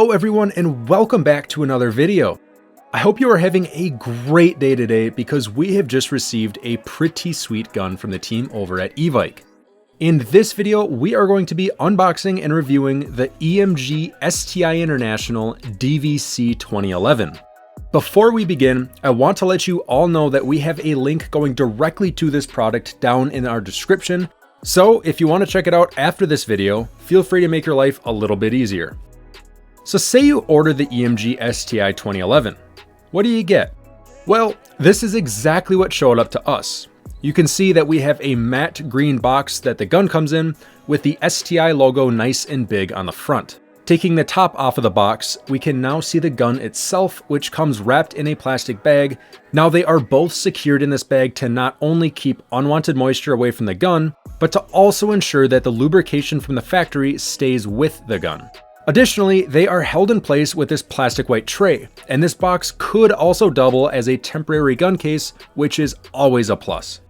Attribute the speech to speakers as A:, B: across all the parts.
A: Hello everyone and welcome back to another video. I hope you are having a great day today because we have just received a pretty sweet gun from the team over at Evike. In this video, we are going to be unboxing and reviewing the EMG STI International DVC 2011. Before we begin, I want to let you all know that we have a link going directly to this product down in our description. So if you want to check it out after this video, feel free to make your life a little bit easier. So say you order the EMG STI 2011. What do you get? Well, this is exactly what showed up to us. You can see that we have a matte green box that the gun comes in with the STI logo nice and big on the front. Taking the top off of the box, we can now see the gun itself, which comes wrapped in a plastic bag. Now they are both secured in this bag to not only keep unwanted moisture away from the gun, but to also ensure that the lubrication from the factory stays with the gun. Additionally, they are held in place with this plastic white tray, and this box could also double as a temporary gun case, which is always a plus.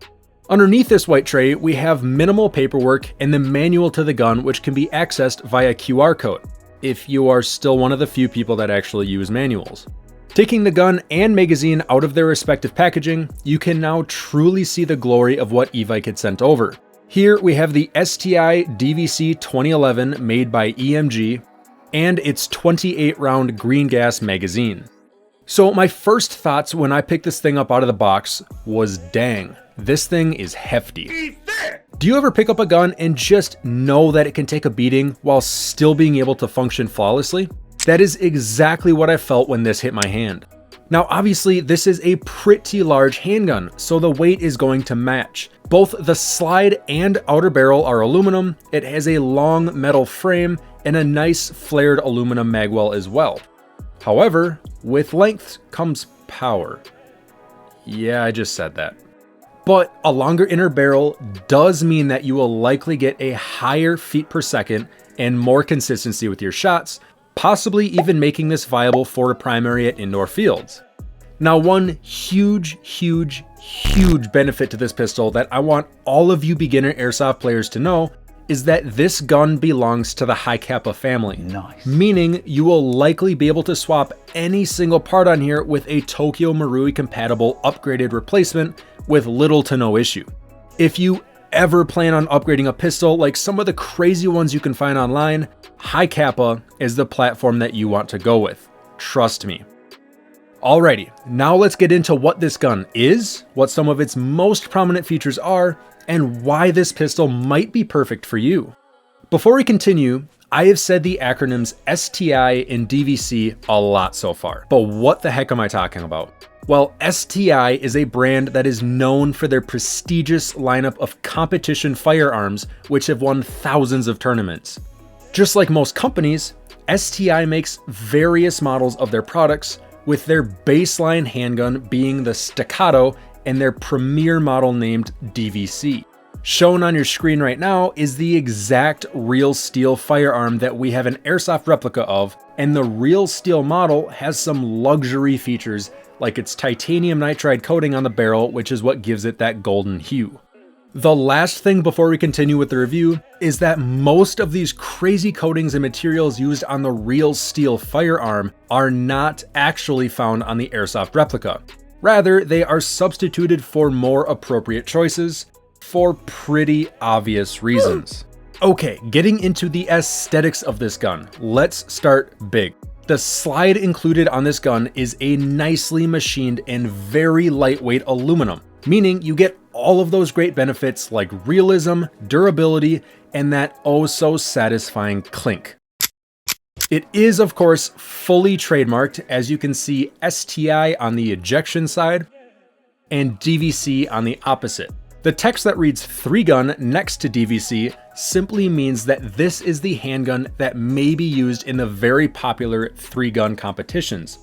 A: Underneath this white tray, we have minimal paperwork and the manual to the gun, which can be accessed via QR code, if you are still one of the few people that actually use manuals. Taking the gun and magazine out of their respective packaging, you can now truly see the glory of what Evike had sent over. Here we have the STI DVC 2011 made by EMG, and its 28 round green gas magazine. So my first thoughts when I picked this thing up out of the box was, dang, this thing is hefty. Do you ever pick up a gun and just know that it can take a beating while still being able to function flawlessly? That is exactly what I felt when this hit my hand. Now obviously this is a pretty large handgun, so the weight is going to match. Both the slide and outer barrel are aluminum, it has a long metal frame, and a nice flared aluminum magwell as well. However, with length comes power. Yeah, I just said that. But a longer inner barrel does mean that you will likely get a higher feet per second and more consistency with your shots, possibly even making this viable for a primary at indoor fields. Now, one huge benefit to this pistol that I want all of you beginner airsoft players to know is that this gun belongs to the high capa family. Nice. Meaning you will likely be able to swap any single part on here with a Tokyo Marui compatible upgraded replacement with little to no issue. If you ever plan on upgrading a pistol like some of the crazy ones you can find online, high capa is the platform that you want to go with. Trust me. Alrighty, now let's get into what this gun is, what some of its most prominent features are, and why this pistol might be perfect for you. Before we continue, I have said the acronyms STI and DVC a lot so far, but what the heck am I talking about? Well, STI is a brand that is known for their prestigious lineup of competition firearms, which have won thousands of tournaments. Just like most companies, STI makes various models of their products, with their baseline handgun being the Staccato and their premier model named DVC. Shown on your screen right now is the exact real steel firearm that we have an airsoft replica of, and the real steel model has some luxury features like its titanium nitride coating on the barrel, which is what gives it that golden hue. The last thing before we continue with the review is that most of these crazy coatings and materials used on the real steel firearm are not actually found on the airsoft replica. Rather, they are substituted for more appropriate choices for pretty obvious reasons. Okay, getting into the aesthetics of this gun, let's start big. The slide included on this gun is a nicely machined and very lightweight aluminum, meaning you get all of those great benefits like realism, durability, and that oh so satisfying clink. It is, of course, fully trademarked, as you can see STI on the ejection side and DVC on the opposite. The text that reads 3-gun next to DVC simply means that this is the handgun that may be used in the very popular 3-gun competitions.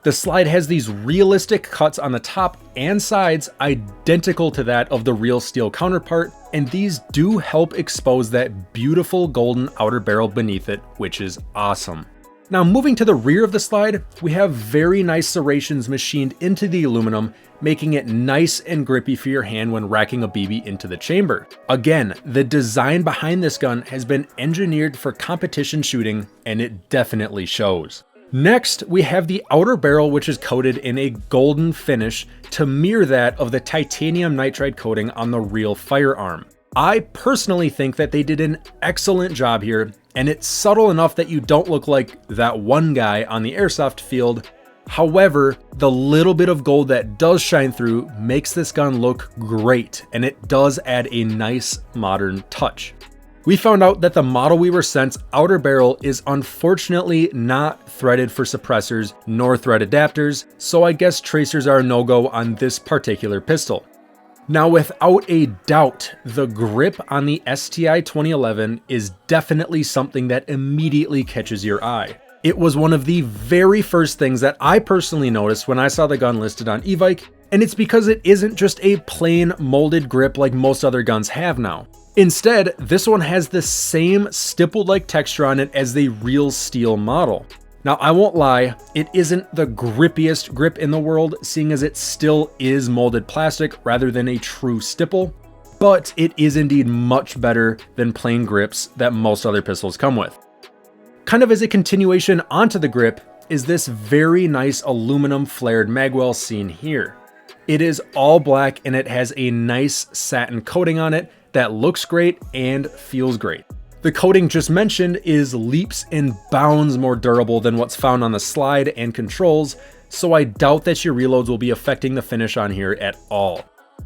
A: The slide has these realistic cuts on the top and sides identical to that of the real steel counterpart, and these do help expose that beautiful golden outer barrel beneath it, which is awesome. Now moving to the rear of the slide, we have very nice serrations machined into the aluminum, making it nice and grippy for your hand when racking a BB into the chamber. Again, the design behind this gun has been engineered for competition shooting, and it definitely shows. Next, we have the outer barrel, which is coated in a golden finish to mirror that of the titanium nitride coating on the real firearm. I personally think that they did an excellent job here, and it's subtle enough that you don't look like that one guy on the airsoft field. However, the little bit of gold that does shine through makes this gun look great, and it does add a nice modern touch. We found out that the model we were sent's outer barrel is unfortunately not threaded for suppressors nor thread adapters, so I guess tracers are a no-go on this particular pistol. Now, without a doubt, the grip on the STI 2011 is definitely something that immediately catches your eye. It was one of the very first things that I personally noticed when I saw the gun listed on Evike, and it's because it isn't just a plain molded grip like most other guns have now. Instead, this one has the same stippled-like texture on it as the real steel model. Now, I won't lie, it isn't the grippiest grip in the world, seeing as it still is molded plastic rather than a true stipple, but it is indeed much better than plain grips that most other pistols come with. Kind of as a continuation onto the grip is this very nice aluminum flared Magwell seen here. It is all black and it has a nice satin coating on it that looks great and feels great. The coating just mentioned is leaps and bounds more durable than what's found on the slide and controls, so I doubt that your reloads will be affecting the finish on here at all.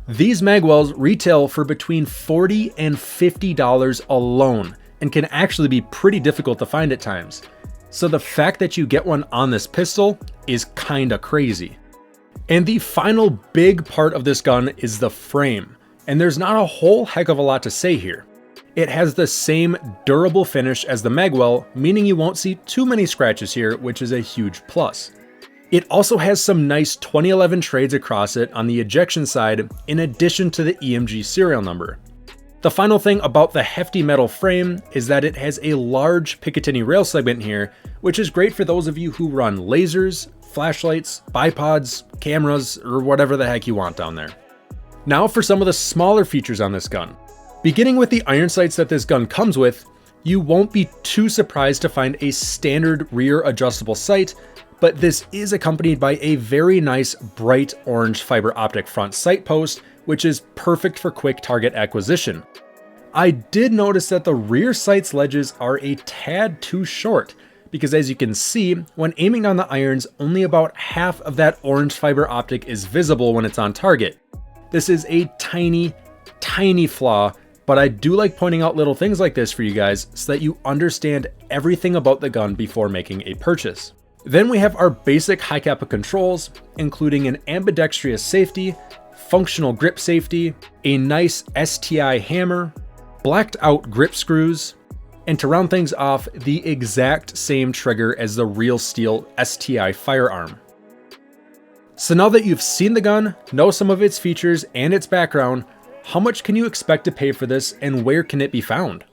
A: These Magwells retail for between $40 and $50 alone, and can actually be pretty difficult to find at times. So the fact that you get one on this pistol is kinda crazy. And the final big part of this gun is the frame, and there's not a whole heck of a lot to say here. It has the same durable finish as the Magwell, meaning you won't see too many scratches here, which is a huge plus. It also has some nice 2011 trades across it on the ejection side, in addition to the EMG serial number. The final thing about the hefty metal frame is that it has a large Picatinny rail segment here, which is great for those of you who run lasers, flashlights, bipods, cameras, or whatever the heck you want down there. Now for some of the smaller features on this gun. Beginning with the iron sights that this gun comes with, you won't be too surprised to find a standard rear adjustable sight, but this is accompanied by a very nice bright orange fiber optic front sight post, which is perfect for quick target acquisition. I did notice that the rear sights ledges are a tad too short, because as you can see, when aiming down the irons, only about half of that orange fiber optic is visible when it's on target. This is a tiny flaw, but I do like pointing out little things like this for you guys so that you understand everything about the gun before making a purchase. Then we have our basic high capa controls, including an ambidextrous safety, functional grip safety, a nice STI hammer, blacked out grip screws, and to round things off, the exact same trigger as the real steel STI firearm. So now that you've seen the gun, know some of its features and its background, how much can you expect to pay for this and where can it be found?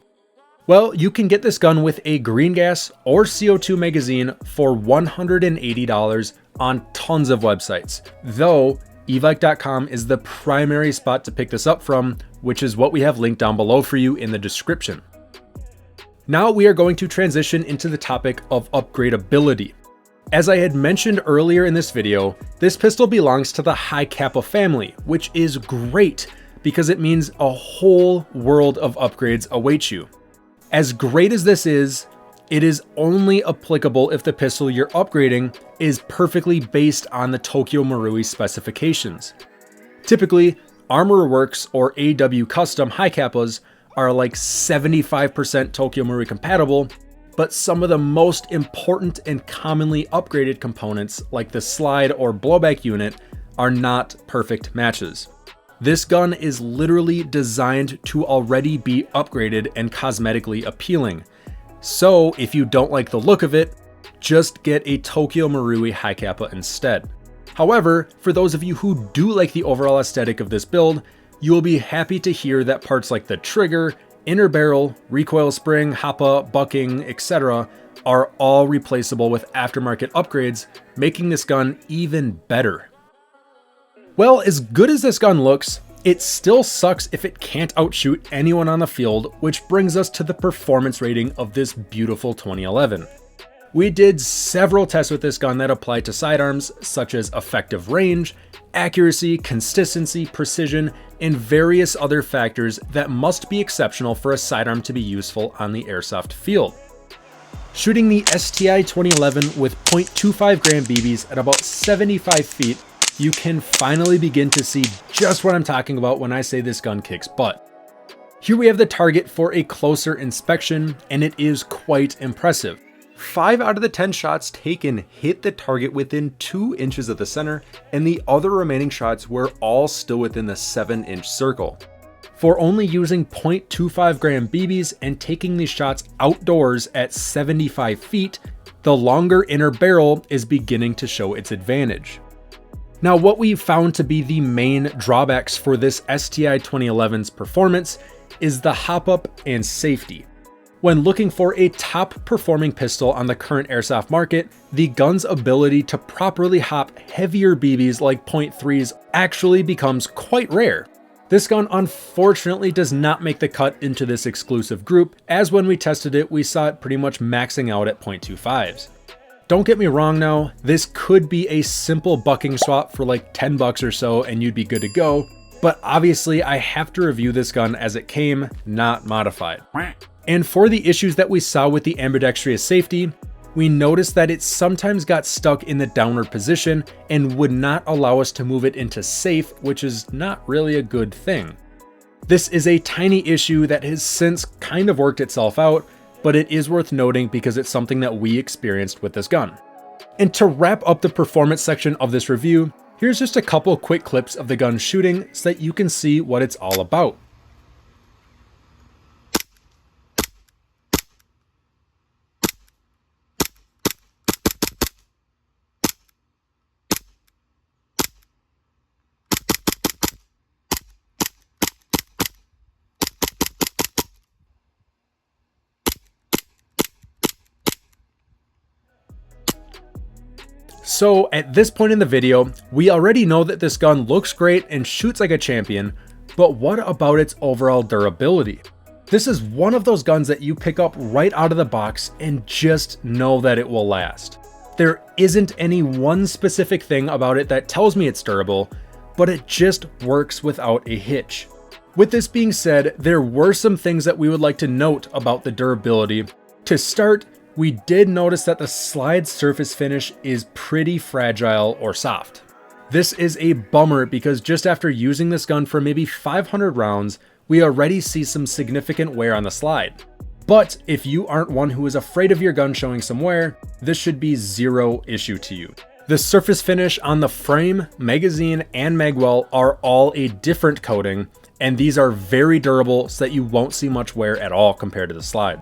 A: Well, you can get this gun with a green gas or CO2 magazine for $180 on tons of websites, though Evike.com is the primary spot to pick this up from, which is what we have linked down below for you in the description. Now we are going to transition into the topic of upgradability. As I had mentioned earlier in this video, this pistol belongs to the high capa family, which is great because it means a whole world of upgrades await you. As great as this is, it is only applicable if the pistol you're upgrading is perfectly based on the Tokyo Marui specifications. Typically, Armorer Works or AW Custom high capas are like 75% Tokyo Marui compatible, but some of the most important and commonly upgraded components like the slide or blowback unit are not perfect matches. This gun is literally designed to already be upgraded and cosmetically appealing. So if you don't like the look of it, just get a Tokyo Marui high capa instead. However, for those of you who do like the overall aesthetic of this build, you will be happy to hear that parts like the trigger, inner barrel, recoil spring, hoppa, bucking, etc. are all replaceable with aftermarket upgrades, making this gun even better. Well, as good as this gun looks, it still sucks if it can't outshoot anyone on the field, which brings us to the performance rating of this beautiful 2011. We did several tests with this gun that apply to sidearms, such as effective range, accuracy, consistency, precision, and various other factors that must be exceptional for a sidearm to be useful on the airsoft field. Shooting the STI 2011 with .25 gram BBs at about 75 feet, you can finally begin to see just what I'm talking about when I say this gun kicks butt. Here we have the target for a closer inspection, and it is quite impressive. 5 out of the 10 shots taken hit the target within 2 inches of the center, and the other remaining shots were all still within the 7-inch circle. For only using .25 gram BBs and taking these shots outdoors at 75 feet, the longer inner barrel is beginning to show its advantage. Now, what we found to be the main drawbacks for this STI 2011's performance is the hop-up and safety. When looking for a top-performing pistol on the current airsoft market, the gun's ability to properly hop heavier BBs like .3s actually becomes quite rare. This gun unfortunately does not make the cut into this exclusive group, as when we tested it, we saw it pretty much maxing out at .25s. Don't get me wrong now, this could be a simple bucking swap for like 10 bucks or so and you'd be good to go, but obviously I have to review this gun as it came, not modified. And for the issues that we saw with the ambidextrous safety, we noticed that it sometimes got stuck in the downward position and would not allow us to move it into safe, which is not really a good thing. This is a tiny issue that has since kind of worked itself out, but it is worth noting because it's something that we experienced with this gun. And to wrap up the performance section of this review, here's just a couple quick clips of the gun shooting so that you can see what it's all about. So at this point in the video, we already know that this gun looks great and shoots like a champion, but what about its overall durability? This is one of those guns that you pick up right out of the box and just know that it will last. There isn't any one specific thing about it that tells me it's durable, but it just works without a hitch. With this being said, there were some things that we would like to note about the durability. To start, we did notice that the slide surface finish is pretty fragile or soft. This is a bummer because just after using this gun for maybe 500 rounds, we already see some significant wear on the slide. But if you aren't one who is afraid of your gun showing some wear, this should be zero issue to you. The surface finish on the frame, magazine, and Magwell are all a different coating, and these are very durable so that you won't see much wear at all compared to the slide.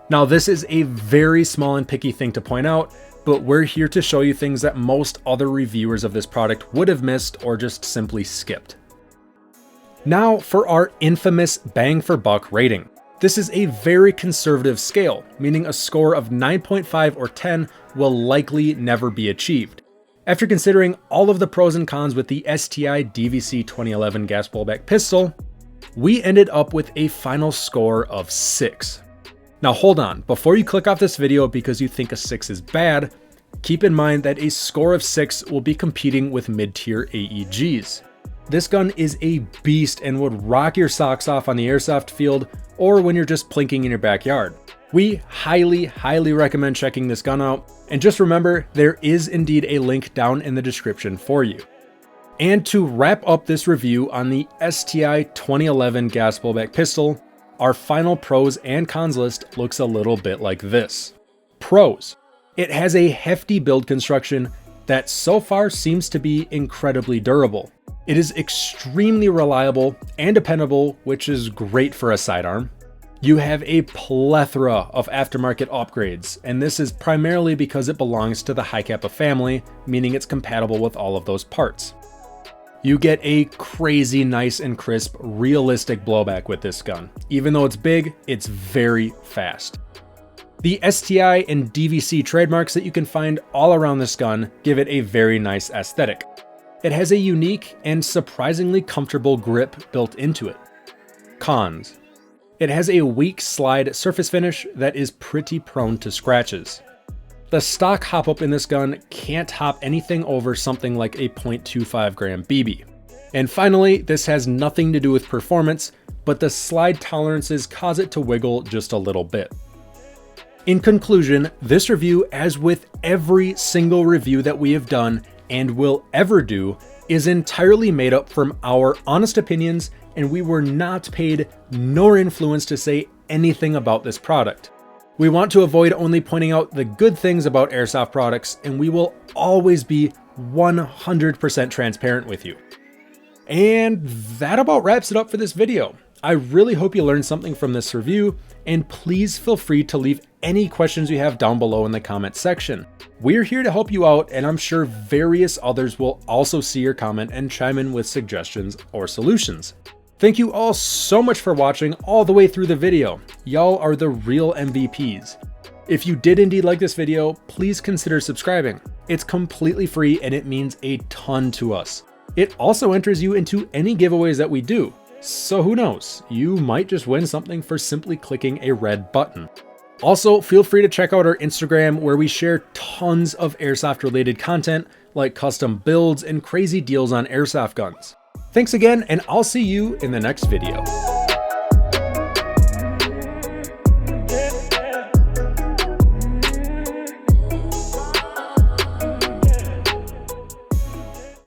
A: Now, this is a very small and picky thing to point out, but we're here to show you things that most other reviewers of this product would have missed or just simply skipped. Now for our infamous bang for buck rating. This is a very conservative scale, meaning a score of 9.5 or 10 will likely never be achieved. After considering all of the pros and cons with the STI DVC 2011 gas blowback pistol, we ended up with a final score of 6. Now hold on, before you click off this video because you think a 6 is bad, keep in mind that a score of 6 will be competing with mid-tier AEGs. This gun is a beast and would rock your socks off on the airsoft field or when you're just plinking in your backyard. We highly recommend checking this gun out, and just remember there is indeed a link down in the description for you. And to wrap up this review on the STI 2011 gas blowback pistol, our final pros and cons list looks a little bit like this. Pros: it has a hefty build construction that so far seems to be incredibly durable. It is extremely reliable and dependable, which is great for a sidearm. You have a plethora of aftermarket upgrades, and this is primarily because it belongs to the high capa family, meaning it's compatible with all of those parts. You get a crazy nice and crisp, realistic blowback with this gun. Even though it's big, it's very fast. The STI and DVC trademarks that you can find all around this gun give it a very nice aesthetic. It has a unique and surprisingly comfortable grip built into it. Cons. It has a weak slide surface finish that is pretty prone to scratches. The stock hop up in this gun can't hop anything over something like a 0.25 gram BB. And finally, this has nothing to do with performance, but the slide tolerances cause it to wiggle just a little bit. In conclusion, this review, as with every single review that we have done and will ever do, is entirely made up from our honest opinions, and we were not paid nor influenced to say anything about this product. We want to avoid only pointing out the good things about Airsoft products, and we will always be 100% transparent with you. And that about wraps it up for this video. I really hope you learned something from this review, and please feel free to leave any questions you have down below in the comment section. We're here to help you out, and I'm sure various others will also see your comment and chime in with suggestions or solutions. Thank you all so much for watching all the way through the video. Y'all are the real MVPs. If you did indeed like this video, please consider subscribing. It's completely free and it means a ton to us. It also enters you into any giveaways that we do. So who knows, you might just win something for simply clicking a red button. Also, feel free to check out our Instagram where we share tons of Airsoft related content like custom builds and crazy deals on Airsoft guns. Thanks again, and I'll see you in the next video.